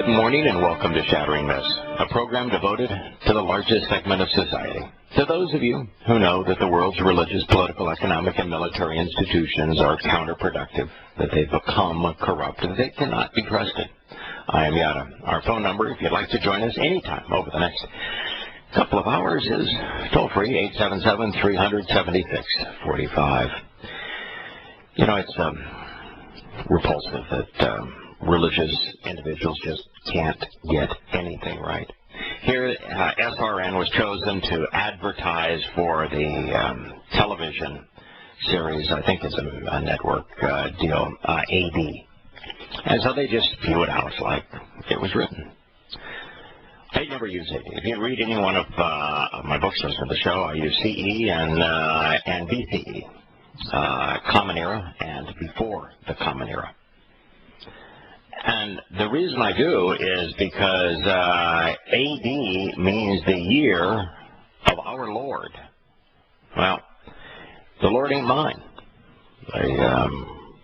Good morning and welcome to Shattering Myths, a program devoted to the largest segment of society. To those of you who know that the world's religious, political, economic, and military institutions are counterproductive, that they've become corrupt, and they cannot be trusted. I am Yahowah. Our phone number, if you'd like to join us anytime over the next couple of hours, is toll-free, 877-376-45. You know, it's repulsive that religious individuals just can't get anything right. Here, SRN was chosen to advertise for the television series, I think it's a network deal, AD. And so they just spew it out like it was written. I never use AD. If you read any one of my books, listen to the show, I use CE and BCE, Common Era and before the Common Era. And the reason I do is because AD means the year of our Lord. Well, the Lord ain't mine.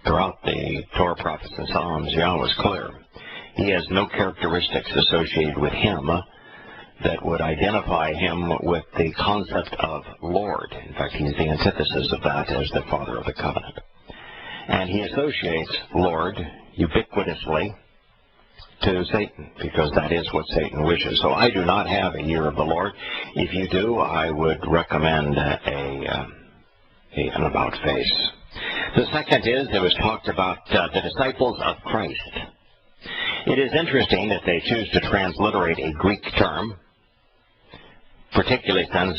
Throughout the Torah, prophets, and Psalms, Yahowah is clear. He has no characteristics associated with him that would identify him with the concept of Lord. In fact, he's the antithesis of that as the Father of the Covenant. And he associates Lord ubiquitously to Satan, because that is what Satan wishes. So I do not have a year of the Lord. If you do, I would recommend an about face. The second is, it was talked about the disciples of Christ. It is interesting that they choose to transliterate a Greek term, particularly since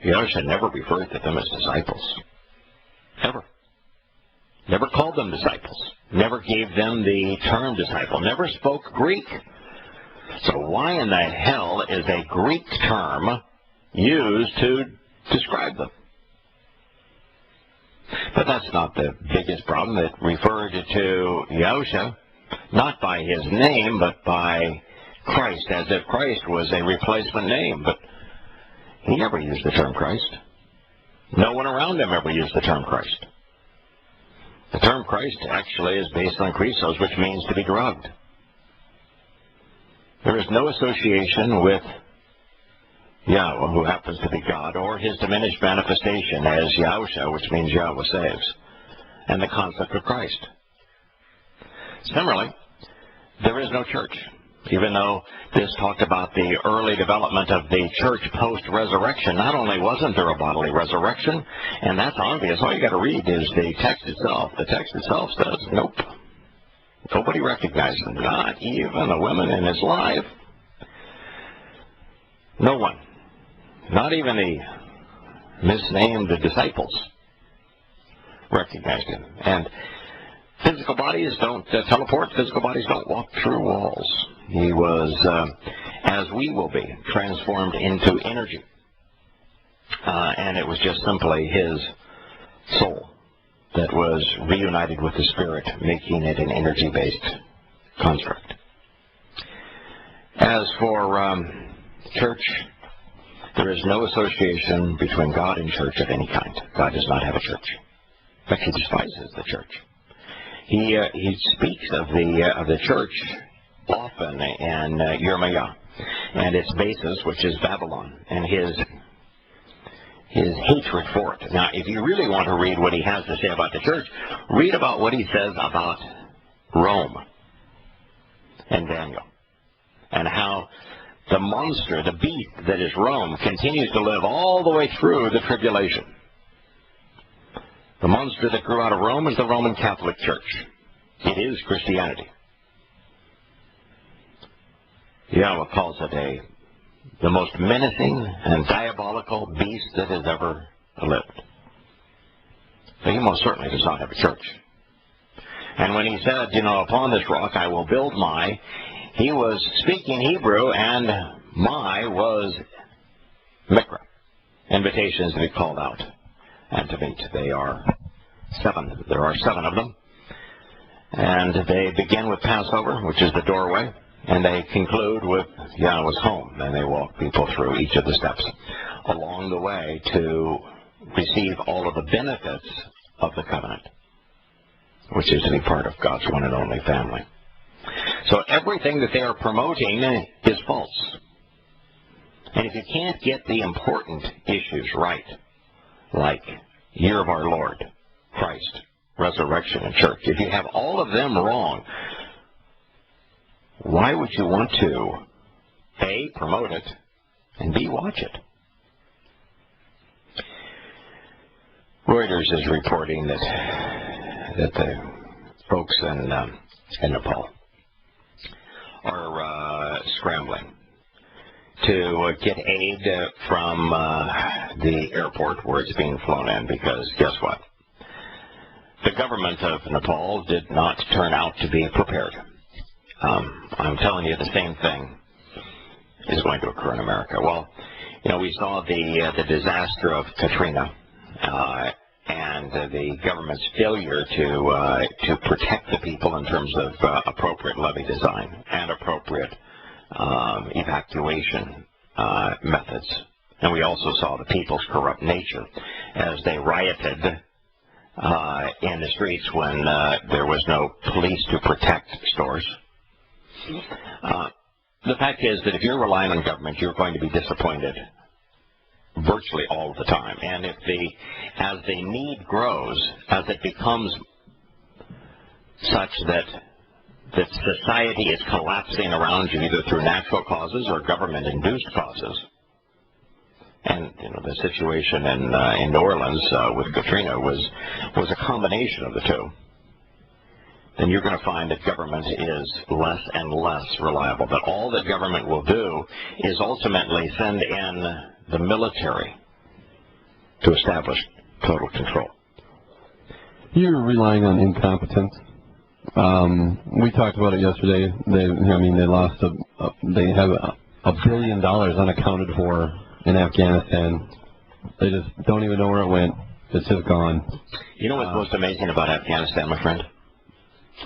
Yahowah never referred to them as disciples. Ever. Never called them disciples. Never gave them the term disciple. Never spoke Greek. So why in the hell is a Greek term used to describe them? But that's not the biggest problem. It referred to Yahowah not by his name, but by Christ, as if Christ was a replacement name. But he never used the term Christ. No one around him ever used the term Christ. The term Christ actually is based on Christos, which means to be drugged. There is no association with Yahowah, who happens to be God, or his diminished manifestation as Yahowah, which means Yahowah saves, and the concept of Christ. Similarly, there is no church, even though this talked about the early development of the church post-resurrection. Not only wasn't there a bodily resurrection, and that's obvious, all you got to read is the text itself. The text itself says, nope. Nobody recognized him, not even the women in his life. No one, not even the misnamed disciples, recognized him. And physical bodies don't teleport. Physical bodies don't walk through walls. He was, as we will be, transformed into energy. And it was just simply his soul that was reunited with the Spirit, making it an energy-based construct. As for church, there is no association between God and church of any kind. God does not have a church. In fact, he despises the church. He speaks of the church often in Yirmiyah and its basis, which is Babylon, and his hatred for it. Now, if you really want to read what he has to say about the church, read about what he says about Rome and Daniel, and how the monster, the beast that is Rome, continues to live all the way through the tribulation. The monster that grew out of Rome is the Roman Catholic Church. It is Christianity. Yahowah calls it the most menacing and diabolical beast that has ever lived. So he most certainly does not have a church. And when he said, upon this rock I will build he was speaking Hebrew, and was Mikra. Invitations to be called out and to meet. There are 7 of them. And they begin with Passover, which is the doorway, and they conclude with Yahowah's home. And they walk people through each of the steps along the way to receive all of the benefits of the covenant, which is to be part of God's one and only family. So everything that they are promoting is false. And if you can't get the important issues right, like Year of our Lord, Christ, resurrection, and church, if you have all of them wrong, why would you want to, A, promote it, and B, watch it? Reuters is reporting that the folks in Nepal are scrambling to get aid from the airport where it's being flown in, because guess what? The government of Nepal did not turn out to be prepared. I'm telling you, the same thing is going to occur in America. Well, we saw the disaster of Katrina and the government's failure to protect the people in terms of appropriate levee design and appropriate evacuation methods. And we also saw the people's corrupt nature as they rioted in the streets when there was no police to protect stores. The fact is that if you're relying on government, you're going to be disappointed virtually all the time. And as the need grows, as it becomes such that society is collapsing around you, either through natural causes or government-induced causes, and the situation in New Orleans with Katrina was a combination of the two, then you're going to find that government is less and less reliable. That all that government will do is ultimately send in the military to establish total control. You're relying on incompetence. We talked about it yesterday. They lost they have $1 billion unaccounted for in Afghanistan. They just don't even know where it went. It's just gone. You know what's most amazing about Afghanistan, my friend?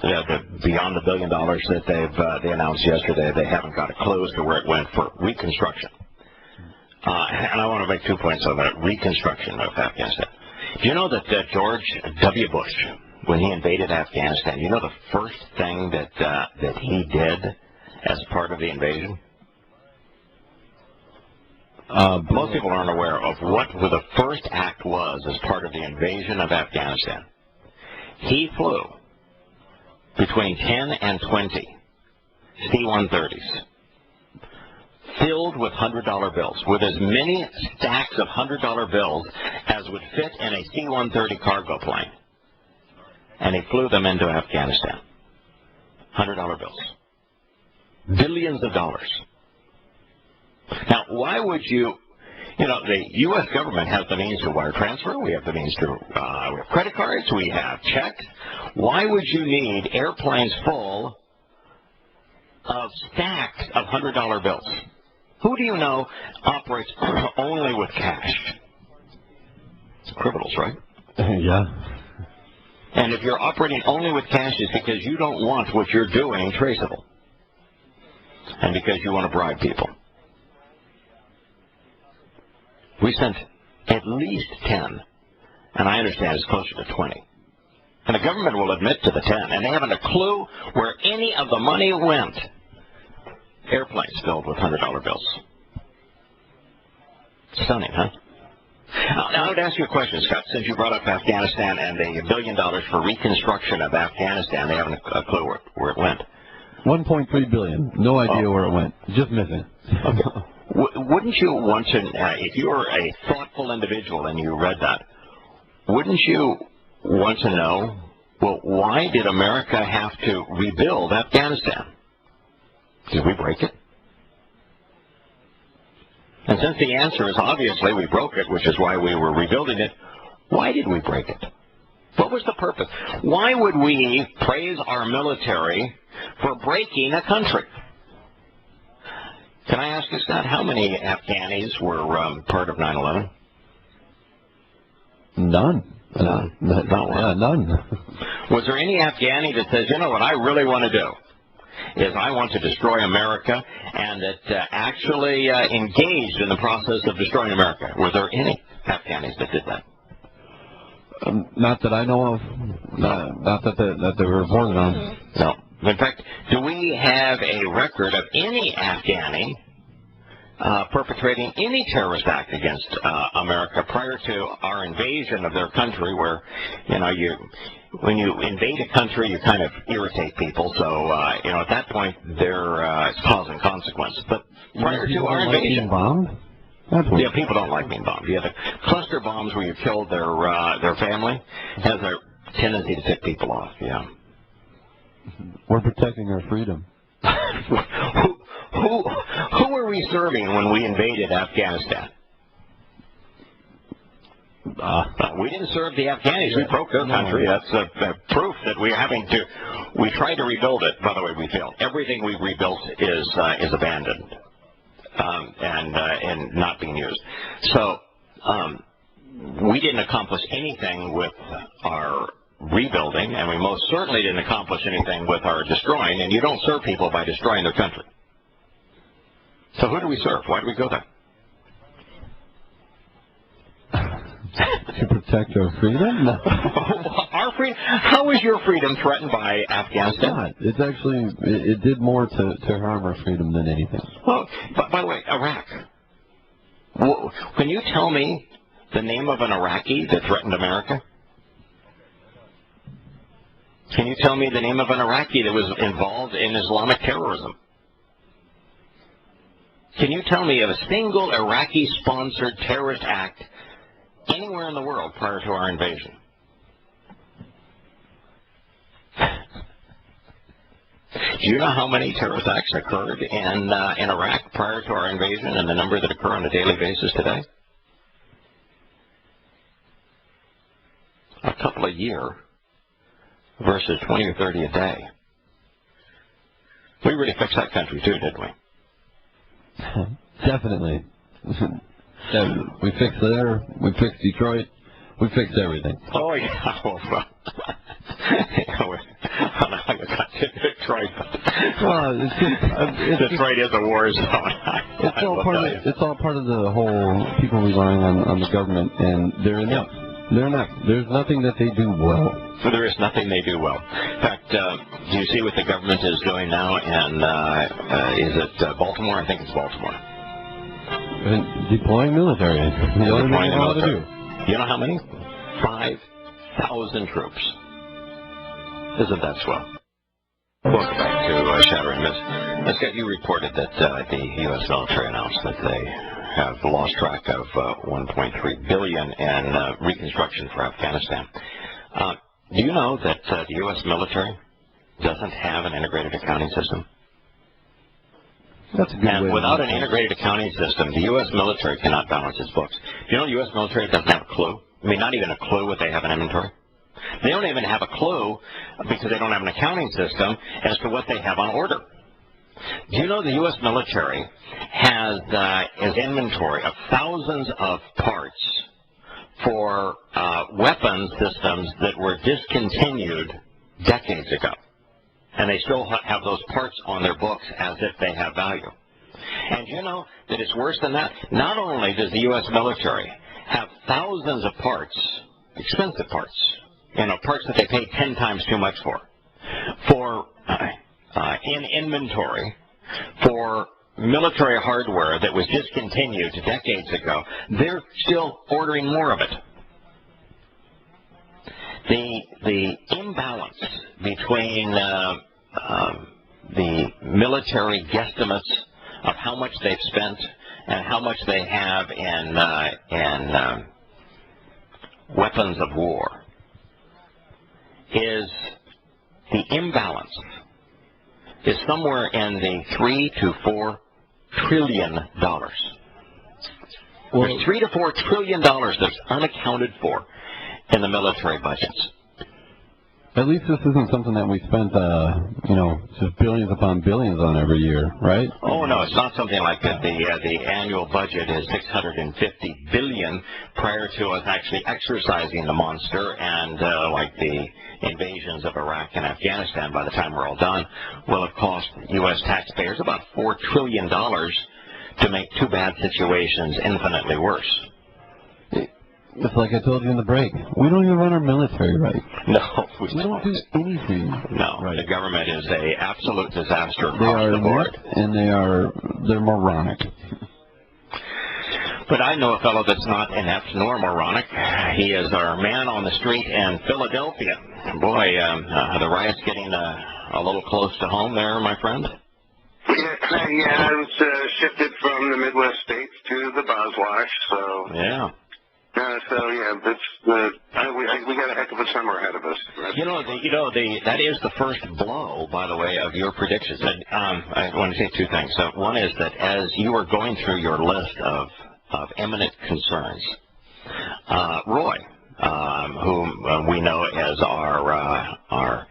Beyond the $1 billion that they announced yesterday, they haven't got a clue as to where it went for reconstruction. And I want to make 2 points on that. Reconstruction of Afghanistan. Do you know that George W. Bush, when he invaded Afghanistan, you know the first thing that he did as part of the invasion? Most people aren't aware of what the first act was as part of the invasion of Afghanistan. He flew between 10 and 20 C-130s filled with $100 bills, with as many stacks of $100 bills as would fit in a C-130 cargo plane. And he flew them into Afghanistan. $100 bills. Billions of dollars. Now, why would the U.S. government has the means to wire transfer. We have the means to, we have credit cards. We have checks. Why would you need airplanes full of stacks of $100 bills? Who do you know operates only with cash? Criminals, right? Yeah. And if you're operating only with cash, it's because you don't want what you're doing traceable. And because you want to bribe people. We sent at least 10, and I understand it's closer to 20. And the government will admit to the 10, and they haven't a clue where any of the money went. Airplanes filled with $100 bills. Stunning, huh? Now, I would ask you a question, Scott, since you brought up Afghanistan and the $1 billion for reconstruction of Afghanistan. They haven't a clue where it went. $1.3 billion. No idea where it went. Just missing. Okay. Wouldn't you want to, if you were a thoughtful individual and you read that, wouldn't you want to know, well, why did America have to rebuild Afghanistan? Did we break it? And since the answer is obviously we broke it, which is why we were rebuilding it, why did we break it? What was the purpose? Why would we praise our military for breaking a country? Can I ask you, Scott, how many Afghanis were part of 9/11? None. None. None. Was there any Afghani that says, you know what I really want to do is I want to destroy America, and that actually engaged in the process of destroying America? Were there any Afghanis that did that? Not that I know of. Not that they were reported on. No. In fact, do we have a record of any Afghani perpetrating any terrorist act against America prior to our invasion of their country, where, when you invade a country, you kind of irritate people. So, at that point, it's cause and consequence. But prior to our invasion, yeah, people don't like being bombed. Yeah, the cluster bombs where you kill their family has a tendency to tick people off. Yeah. We're protecting our freedom. Who were we serving when we invaded Afghanistan? We didn't serve the Afghanis. We broke their country. That's proof that we tried to rebuild it. By the way, we failed. Everything we rebuilt is abandoned and not being used. So we didn't accomplish anything with our rebuilding, and we most certainly didn't accomplish anything with our destroying. And you don't serve people by destroying their country. So who do we serve? Why do we go there? To protect our freedom? No. Our freedom? How is your freedom threatened by Afghanistan? It's actually, it did more to harm our freedom than anything. Well, by the way, Iraq. Can you tell me the name of an Iraqi that threatened America? Can you tell me the name of an Iraqi that was involved in Islamic terrorism? Can you tell me of a single Iraqi-sponsored terrorist act anywhere in the world prior to our invasion? Do you know how many terrorist acts occurred in Iraq prior to our invasion and the number that occur on a daily basis today? A couple a year versus 20 or 30 a day. We really fixed that country too, didn't we? Definitely. We fixed there. We fixed Detroit. We fixed everything. Oh, yeah. Well, I don't know how you got to Detroit. Well, it's Detroit is a war zone. It's all part of the whole people relying on the government, and they're inept. They're not. There's nothing that they do well. So there is nothing they do well. In fact, do you see what the government is doing now? And is it Baltimore? I think it's Baltimore. Deploying military. Deploying the military. You know how many? 5,000 troops. Isn't that swell? Welcome back to Shattering Myths. Scott, you reported that the U.S. military announced that they have lost track of $1.3 billion in reconstruction for Afghanistan. Do you know that the U.S. military doesn't have an integrated accounting system? That's a good and way without an integrated accounting system, the U.S. military cannot balance its books. Do you know the U.S. military doesn't have a clue? I mean, not even a clue what they have in inventory. They don't even have a clue, because they don't have an accounting system, as to what they have on order. Do you know the U.S. military has inventory of thousands of parts for weapons systems that were discontinued decades ago? And they still have those parts on their books as if they have value. And you know that it's worse than that. Not only does the U.S. military have thousands of parts, expensive parts, parts that they pay 10 times too much for in inventory, for military hardware that was discontinued decades ago, they're still ordering more of it. The imbalance between the military guesstimates of how much they've spent and how much they have in weapons of war is the imbalance is somewhere in the $3 to $4 trillion. Well, there's $3 to $4 trillion that's unaccounted for in the military budgets. At least this isn't something that we spent, just billions upon billions on every year, right? Oh no, it's not something like that. The annual budget is $650 billion prior to us actually exercising the monster, and like the invasions of Iraq and Afghanistan, by the time we're all done, will have cost U.S. taxpayers about $4 trillion to make two bad situations infinitely worse. It's like I told you in the break. We don't even run our military right. No, We don't do anything. No, right. The government is a absolute disaster They across are the board. inept, and they're moronic. But I know a fellow that's not inept nor moronic. He is our man on the street in Philadelphia. Boy, the riot's getting a little close to home there, my friend. Yeah, I was shifted from the Midwest states to the Boswash, so Yeah. We got a heck of a summer ahead of us. That is the first blow, by the way, of your predictions. And I want to say two things. One is that as you are going through your list of imminent concerns, Roy, whom we know as our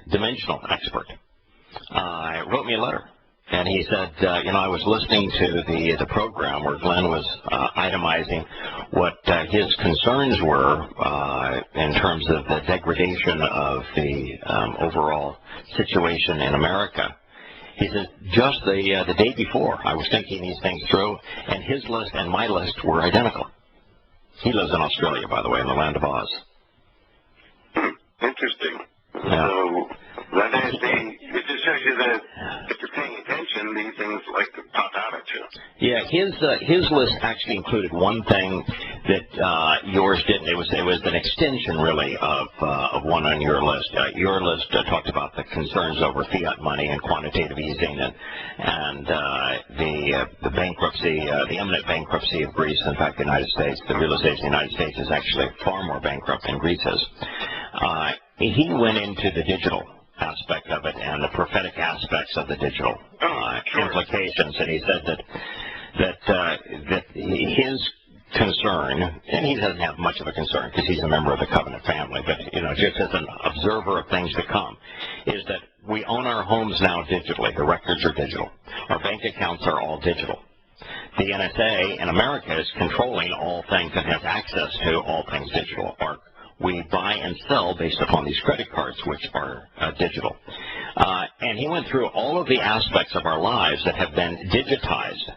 dimensional expert, wrote me a letter. And he said, I was listening to the program where Glenn was itemizing what his concerns were in terms of the degradation of the overall situation in America. He said, just the day before, I was thinking these things through, and his list and my list were identical. He lives in Australia, by the way, in the land of Oz. Interesting. Yeah. So it just shows you that if you're paying attention, these things like pop out at you. Yeah, his list actually included one thing that yours didn't. It was an extension, really, of one on your list. Your list talked about the concerns over fiat money and quantitative easing and the bankruptcy, the imminent bankruptcy of Greece. In fact, the United States, the realization the United States is actually far more bankrupt than Greece is. He went into the digital aspect of it and the prophetic aspects of the digital implications, and he said that his concern, and he doesn't have much of a concern because he's a member of the covenant family, but just as an observer of things to come, is that we own our homes now digitally. The records are digital. Our bank accounts are all digital. The NSA in America is controlling all things and has access to all things digital. We buy and sell based upon these credit cards, which are digital. And he went through all of the aspects of our lives that have been digitized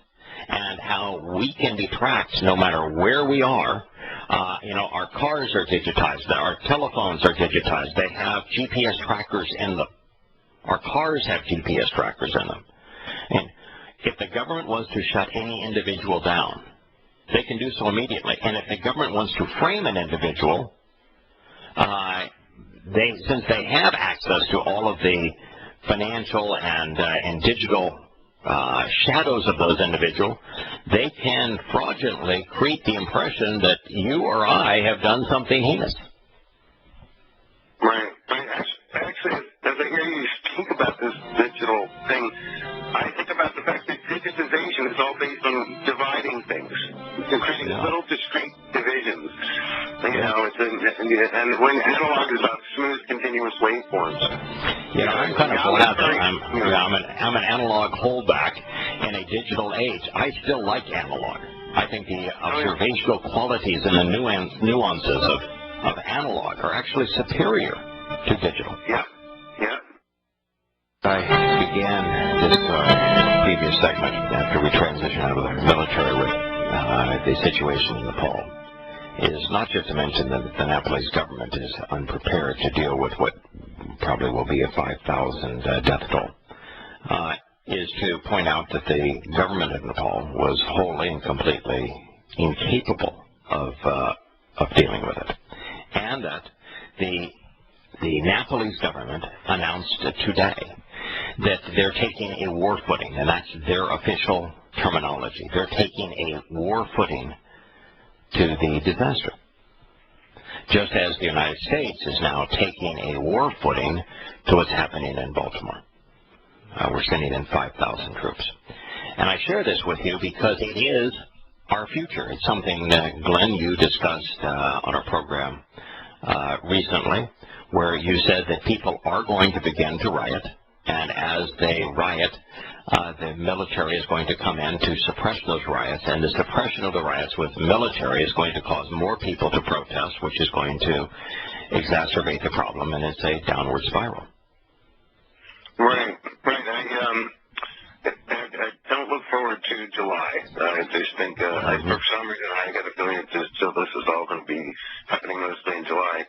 and how we can be tracked no matter where we are. Our cars are digitized. Our telephones are digitized. They have GPS trackers in them. Our cars have GPS trackers in them. And if the government wants to shut any individual down, they can do so immediately. And if the government wants to frame an individual, since they have access to all of the financial and digital shadows of those individuals, they can fraudulently create the impression that you or I have done something heinous. Right. Actually, as I hear you speak about this digital thing, I think about the fact that digitization is all based on dividing things and creating little discrete divisions. And when analog is about smooth, continuous waveforms. I'm kind of glad that I'm an analog holdback in a digital age. I still like analog. I think the observational qualities and the nuances of analog are actually superior to digital. Yeah. I began this previous segment after we transitioned out of the military with the situation in Nepal. Is not just to mention that the Nepalese government is unprepared to deal with what probably will be a 5,000 death toll, is to point out that the government of Nepal was wholly and completely incapable of dealing with it, and that the Nepalese government announced today that they're taking a war footing, and that's their official terminology. They're taking a war footing to the disaster, just as the United States is now taking a war footing to what's happening in Baltimore. We're sending in 5,000 troops. And I share this with you because it is our future. It's something that, Glenn, you discussed on our program recently, where you said that people are going to begin to riot, and as they riot, the military is going to come in to suppress those riots, and the suppression of the riots with the military is going to cause more people to protest, which is going to exacerbate the problem, and it's a downward spiral. Right. I don't look forward to July. I just think, for some reason, I got a feeling it's just feel this is all going to be happening mostly in July.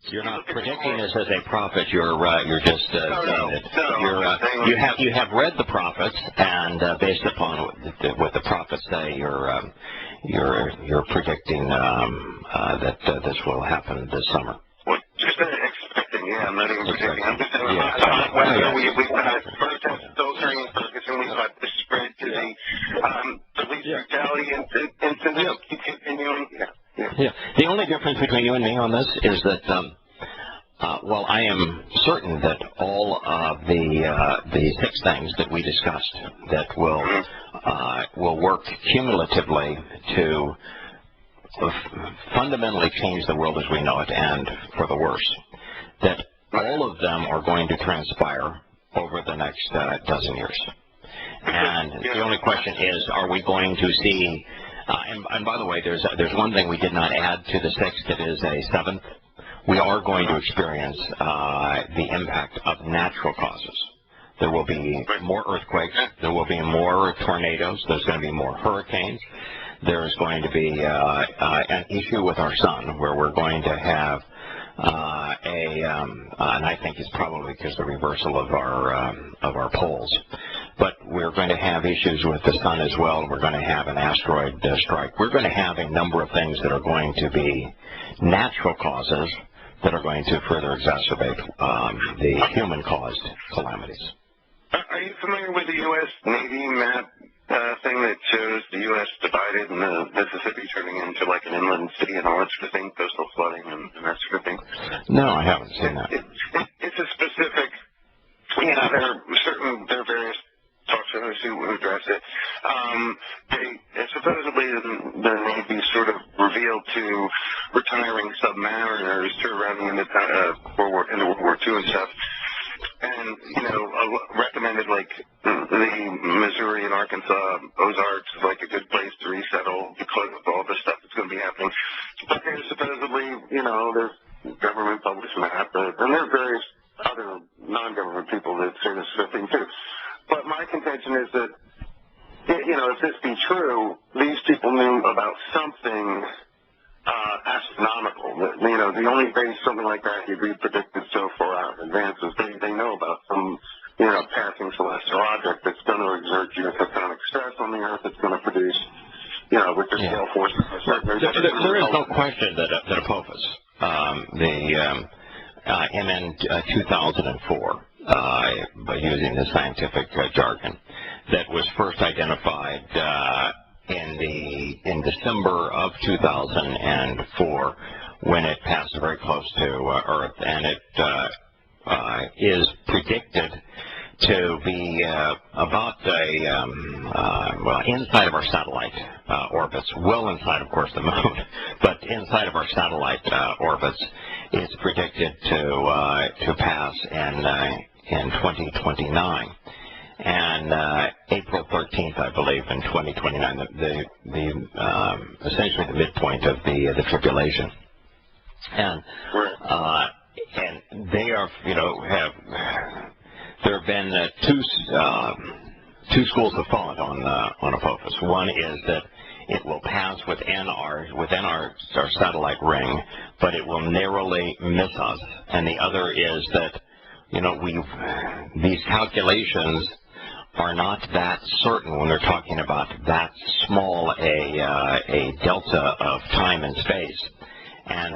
You're not predicting this as a prophet. You're just saying that you have read the prophets, and based upon what the prophets say, you're predicting that this will happen this summer. Well, just expecting, yeah. I'm not even predicting. I'm just saying we've got protests filtering in Ferguson. We've got the spread to the police brutality incidents keep continuing. Yeah. The only difference between you and me on this is that, well, I am certain that all of the 6 things that we discussed that will work cumulatively to fundamentally change the world as we know it, and for the worse, that all of them are going to transpire over the next dozen years. And the only question is, are we going to see? And by the way, there's one thing we did not add to the 6th that is a 7th. We are going to experience the impact of natural causes. There will be more earthquakes. There will be more tornadoes. There's going to be more hurricanes. There's going to be an issue with our sun where we're going to have and I think it's probably because the reversal of our poles. But we're going to have issues with the sun as well. We're going to have an asteroid strike. We're going to have a number of things that are going to be natural causes that are going to further exacerbate the human-caused calamities. Are you familiar with the U.S. Navy map thing that shows the U.S. divided and the Mississippi turning into like an inland city and all that sort of thing, coastal flooding and that sort of thing? No, I haven't seen that. It's a specific, there are various talk shows who address it. Supposedly the Navy sort of revealed to retiring submariners to around the end of World War II and stuff, and recommended like the Missouri and Arkansas Ozarks is like a good place to resettle because of all the stuff that's going to be happening. But there's supposedly, there's government published map, and there are various other non-government people that say this sort of thing too. But my contention is that, if this be true, these people knew about something astronomical. The only base something like that could be predicted so far out in advance is they know about some, passing celestial object that's going to exert geotectonic stress on the Earth. It's going to produce, with the scale forces. There is no question that Apophis, MN 2004, by using the scientific jargon, that was first identified in December of 2004 when it passed very close to Earth, and it is predicted to be about inside of our satellite orbits, well inside, of course, the moon, but inside of our satellite orbits, it's predicted to pass in 2029. And April 13th, I believe, in 2029, essentially the midpoint of the tribulation. And they are, there have been two schools of thought on Apophis. One is that it will pass within our satellite ring, but it will narrowly miss us. And the other is that, these calculations are not that certain when they're talking about that small a delta of time and space, and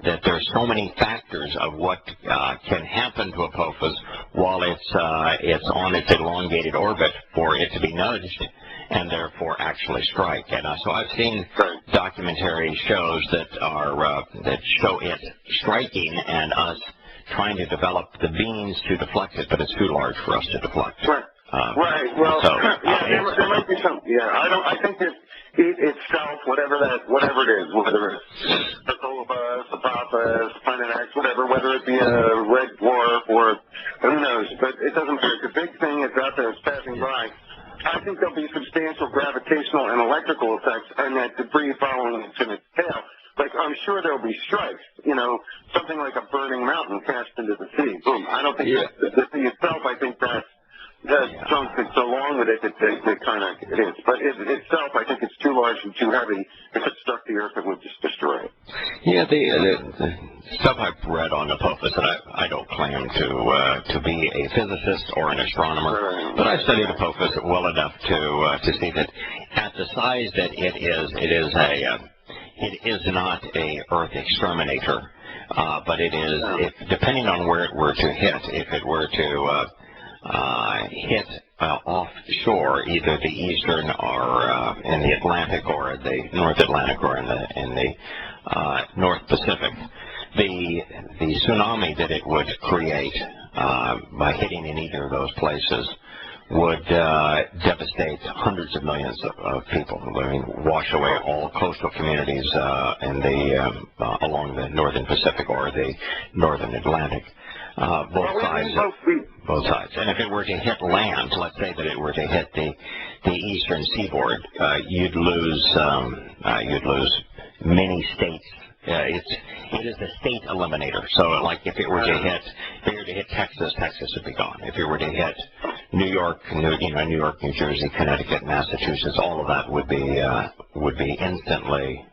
that there's so many factors of what can happen to Apophis while it's on its elongated orbit for it to be nudged and therefore actually strike. And so I've seen documentary shows that show it striking and us trying to develop the beams to deflect it, but it's too large for us to deflect. Right. Well, there might be some. Yeah, I think that itself, whatever it is, whether it's the Colobus, the Apophis, Planet X, whatever, whether it be a red dwarf or who knows, but it doesn't matter. The big thing is out there, it's passing by. I think there'll be substantial gravitational and electrical effects, and that debris following it in its tail. Like, I'm sure there'll be strikes, something like a burning mountain cast into the sea. Boom. I don't think the sea itself, I think that's junk that's along with it that kind of it is. But itself, I think it's too large and too heavy. If it struck the Earth, it would just destroy it. Yeah, the stuff I've read on Apophis, and I don't claim to be a physicist or an astronomer, but I've studied Apophis well enough to see that at the size that it is not a Earth exterminator, but it is, depending on where it were to hit, if it were to hit offshore, either the eastern or in the Atlantic or the North Atlantic or in the North Pacific, the tsunami that it would create by hitting in either of those places would devastate hundreds of millions of people. I mean, wash away all coastal communities along the northern Pacific or the northern Atlantic. Both sides. And if it were to hit land, let's say that it were to hit the eastern seaboard, you'd lose many states. It is a state eliminator. So, like if it were to hit Texas, Texas would be gone. If it were to hit New York, New Jersey, Connecticut, Massachusetts, all of that would be instantly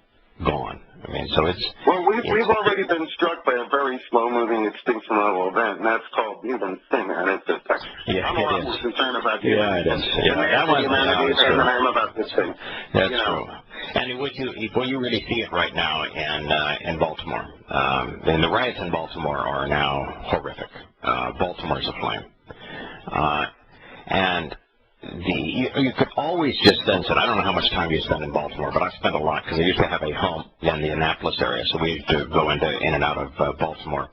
gone. I mean, so it's... Well, we've already been struck by a very slow-moving extinction level event, and that's called human thing, and it's a fact. Yeah, I'm a lot more concerned about you. Yeah, it is. Yeah, that one than I am about this thing. That's true. And you really see it right now in Baltimore. And the riots in Baltimore are now horrific. Baltimore's aflame. And you could always just sense it. I don't know how much time you spend in Baltimore, but I spent a lot because I used to have a home in the Annapolis area, so we used to go in and out of Baltimore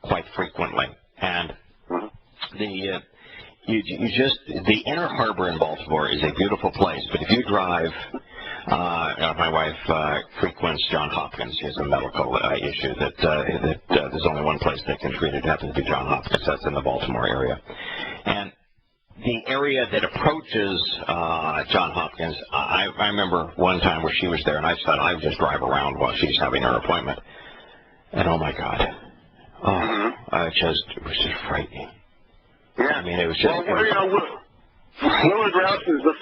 quite frequently. And the inner harbor in Baltimore is a beautiful place, but if you drive, my wife frequents Johns Hopkins. She has a medical issue that there's only one place that can treat it. It happens to be Johns Hopkins. That's in the Baltimore area. And the area that approaches Johns Hopkins, I remember one time where she was there, and I said I would just drive around while she's having her appointment. And oh my God, it was just frightening. Yeah, I mean it was just. Willard Rouse is the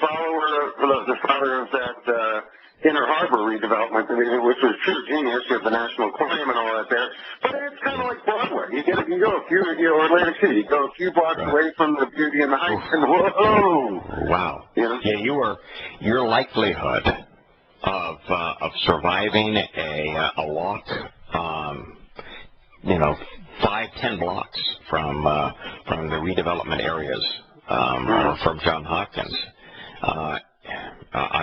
father of that Inner Harbor redevelopment, which was pure genius with the National Aquarium and all that there. But it's kind of like Broadway. You go a few, or Atlantic City, you go a few blocks away from the beauty and the heights, and whoa! Wow. Yeah, your likelihood of surviving a walk, 5-10 blocks from the redevelopment areas, or from Johns Hopkins,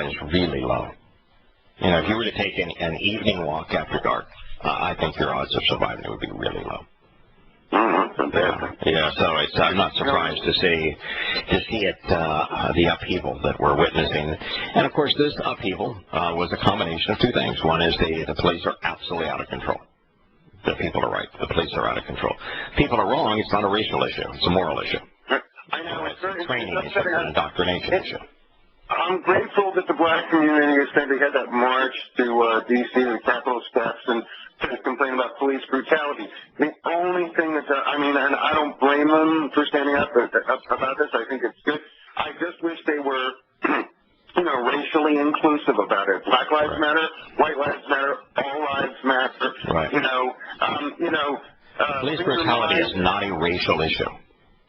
is really low. If you were to take an evening walk after dark, I think your odds of surviving it would be really low. Yeah, so I'm not surprised to see it, the upheaval that we're witnessing. And of course, this upheaval was a combination of two things. One is the police are absolutely out of control. The people are right. The police are out of control. People are wrong. It's not a racial issue. It's a moral issue. I know. It's a training issue, an indoctrination issue. I'm grateful that the black community they had that march to D.C. and the Capitol steps and complain about police brutality. The only thing and I don't blame them for standing up about this. I think it's good. I just wish they were, racially inclusive about it. Black lives matter, white lives matter, all lives matter. Right. Police brutality is not a racial issue.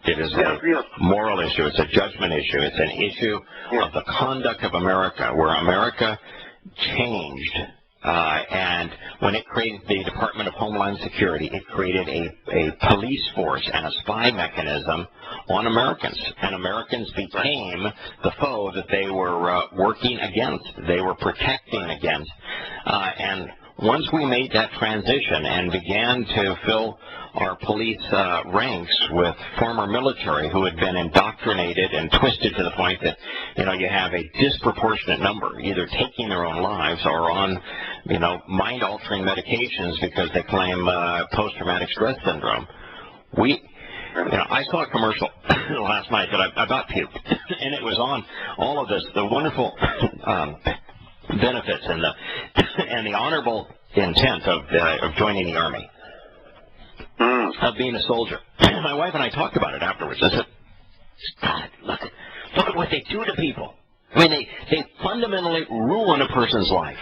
It is a moral issue. It's a judgment issue. It's an issue of the conduct of America, where America changed. And when it created the Department of Homeland Security, it created a police force and a spy mechanism on Americans. And Americans became the foe that they were working against, they were protecting against. And once we made that transition and began to fill our police ranks with former military who had been indoctrinated and twisted to the point that, you have a disproportionate number either taking their own lives or on, mind-altering medications because they claim post-traumatic stress syndrome. I saw a commercial last night that I about puked, and it was on all of this, the wonderful benefits and the honorable intent of joining the Army, of being a soldier. My wife and I talked about it afterwards. I said, God, look at what they do to people. I mean, they fundamentally ruin a person's life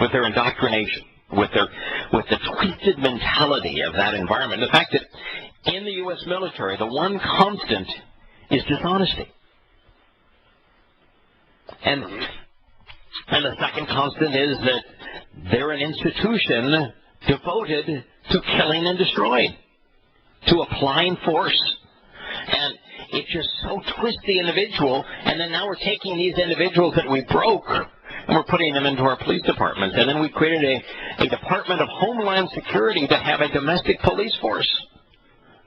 with their indoctrination, with the twisted mentality of that environment. The fact that in the U.S. military, the one constant is dishonesty. And the second constant is that they're an institution devoted to killing and destroying, to applying force. And it just so twists the individual, and then now we're taking these individuals that we broke and we're putting them into our police departments. And then we created a Department of Homeland Security to have a domestic police force.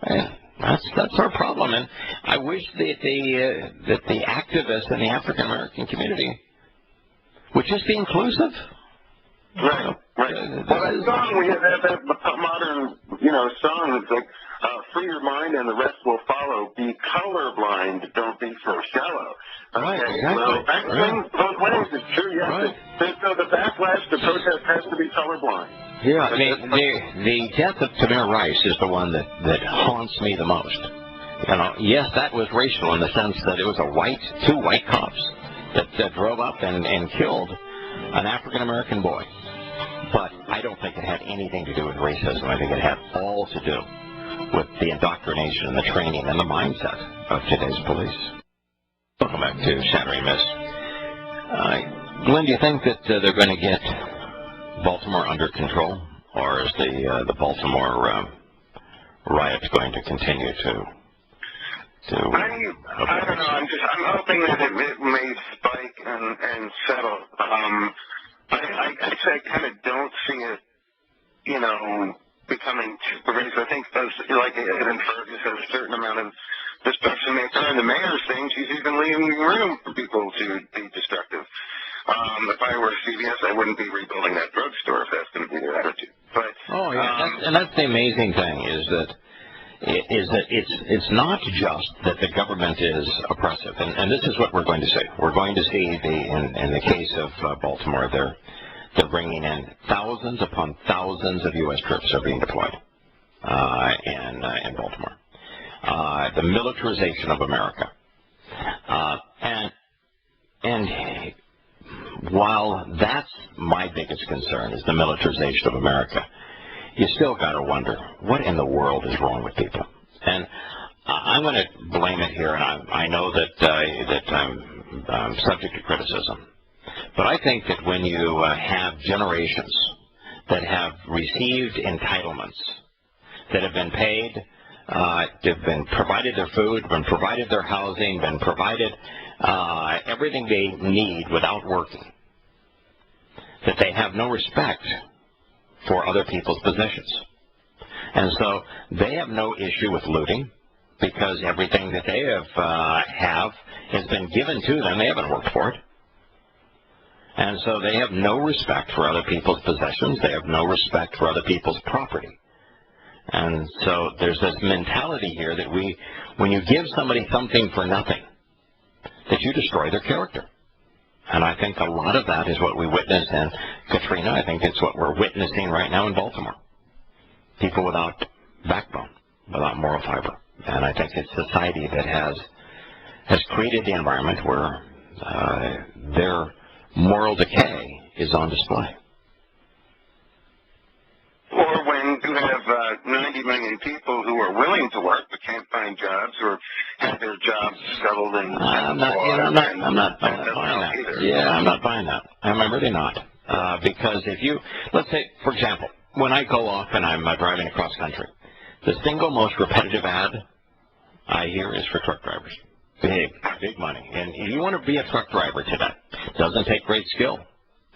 And that's our problem. And I wish that the activists in the African American community would just be inclusive. Right. Well, that song, we have that modern, song. It's like, free your mind and the rest will follow. Be colorblind, don't be so shallow. Right, Okay, exactly. well, that swings both ways. It's true, yes. Right. So the backlash to protest has to be colorblind. Yeah, the death of Tamir Rice is the one that haunts me the most. Yes, that was racial in the sense that it was two white cops that drove up and killed an African American boy. But I don't think it had anything to do with racism. I think it had all to do with the indoctrination and the training and the mindset of today's police. Welcome back to Shattering Myths. Glenn, do you think that they're going to get Baltimore under control, or is the Baltimore riot going to continue to I don't know. I'm hoping that it may spike and settle. I kind of don't see it, becoming too pervasive. I think, like Ed Fergus has a certain amount of destruction may occur. And the mayor's saying she's even leaving room for people to be destructive. If I were CBS, I wouldn't be rebuilding that drugstore if that's going to be their attitude. But that's the amazing thing is that it's not just that the government is oppressive, and this is what we're going to see. We're going to see in the case of Baltimore, they're bringing in thousands upon thousands of U.S. troops are being deployed in Baltimore. The militarization of America, and while that's my biggest concern is the militarization of America, you still got to wonder, what in the world is wrong with people? And I'm going to blame it here, and I know that I'm subject to criticism. But I think that when you have generations that have received entitlements, that have been paid, they've been provided their food, been provided their housing, been provided everything they need without working, that they have no respect for other people's possessions. And so they have no issue with looting because everything that they have has been given to them. They haven't worked for it. And so they have no respect for other people's possessions. They have no respect for other people's property. And so there's this mentality here that when you give somebody something for nothing, that you destroy their character. And I think a lot of that is what we witnessed in Katrina. I think it's what we're witnessing right now in Baltimore. People without backbone, without moral fiber. And I think it's society that has created the environment where their moral decay is on display. Or when you have 90 million people who are willing to work but can't find jobs or have their jobs scuttled and I'm not buying that. Yeah, I'm not buying that. I'm really not. Because if you, let's say, for example, when I go off and I'm driving across country, the single most repetitive ad I hear is for truck drivers. Big money. And if you want to be a truck driver today, doesn't take great skill,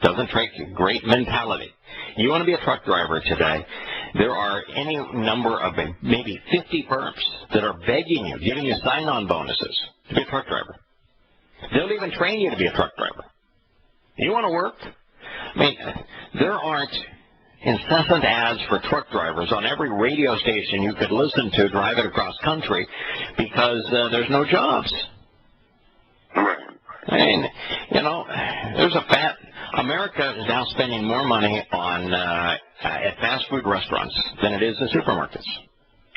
doesn't take great mentality. You want to be a truck driver today, there are any number of maybe 50 firms that are begging you, giving you sign-on bonuses to be a truck driver. They'll even train you to be a truck driver. You want to work? I mean, there aren't incessant ads for truck drivers on every radio station you could listen to driving across country because there's no jobs. I mean, there's America is now spending more money on at fast food restaurants than it is in supermarkets.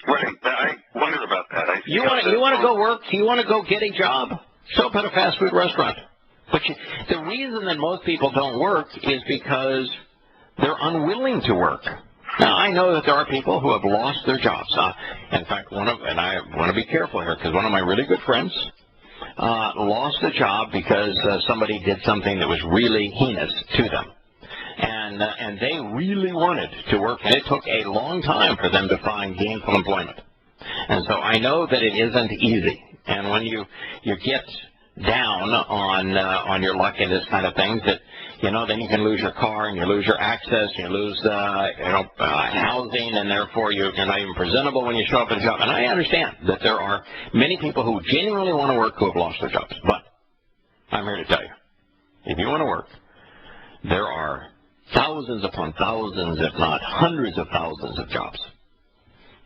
Right. I wonder about that. I You want to go work? You want to go get a job? Show up at a fast food restaurant. But the reason that most people don't work is because they're unwilling to work. Now, I know that there are people who have lost their jobs. In fact, and I want to be careful here because one of my really good friends lost a job because somebody did something that was really heinous to them. And they really wanted to work, and it took a long time for them to find gainful employment. And so I know that it isn't easy. And when you get down on your luck in this kind of things, that then you can lose your car and you lose your access, and you lose housing, and therefore you're not even presentable when you show up at a job. And I understand that there are many people who genuinely want to work who have lost their jobs. But I'm here to tell you, if you want to work, there are thousands upon thousands, if not hundreds of thousands of jobs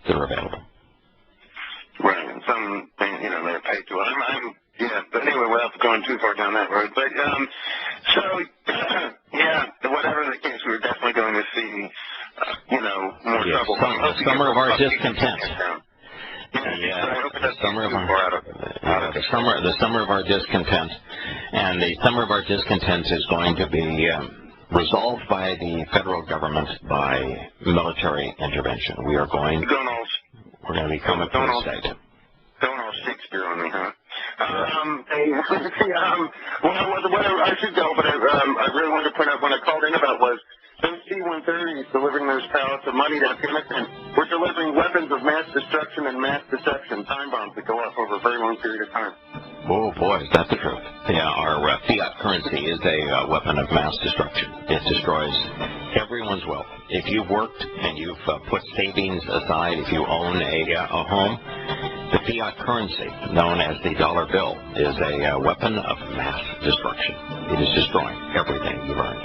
that are available. Right, and some, they're paid to. But anyway, without going too far down that road. But, whatever the case, we're definitely going to see, more trouble. The summer of our discontent. The summer of our discontent. And the summer of our discontent is going to be resolved by the federal government by military intervention. We're going to become a police state. Don't all Shakespeare on me, huh? Whatever, I should go, but I really wanted to point out what I called in about was those C-130s delivering those pallets of money to Afghanistan. We're delivering weapons of mass destruction and mass deception, time bombs that go off over a very long period of time. Oh, boy, is that the truth. Yeah, our fiat currency is a weapon of mass destruction. It destroys everyone's wealth. If you've worked and you've put savings aside, if you own a home, the fiat currency, known as the dollar bill, is a weapon of mass destruction. It is destroying everything you've earned.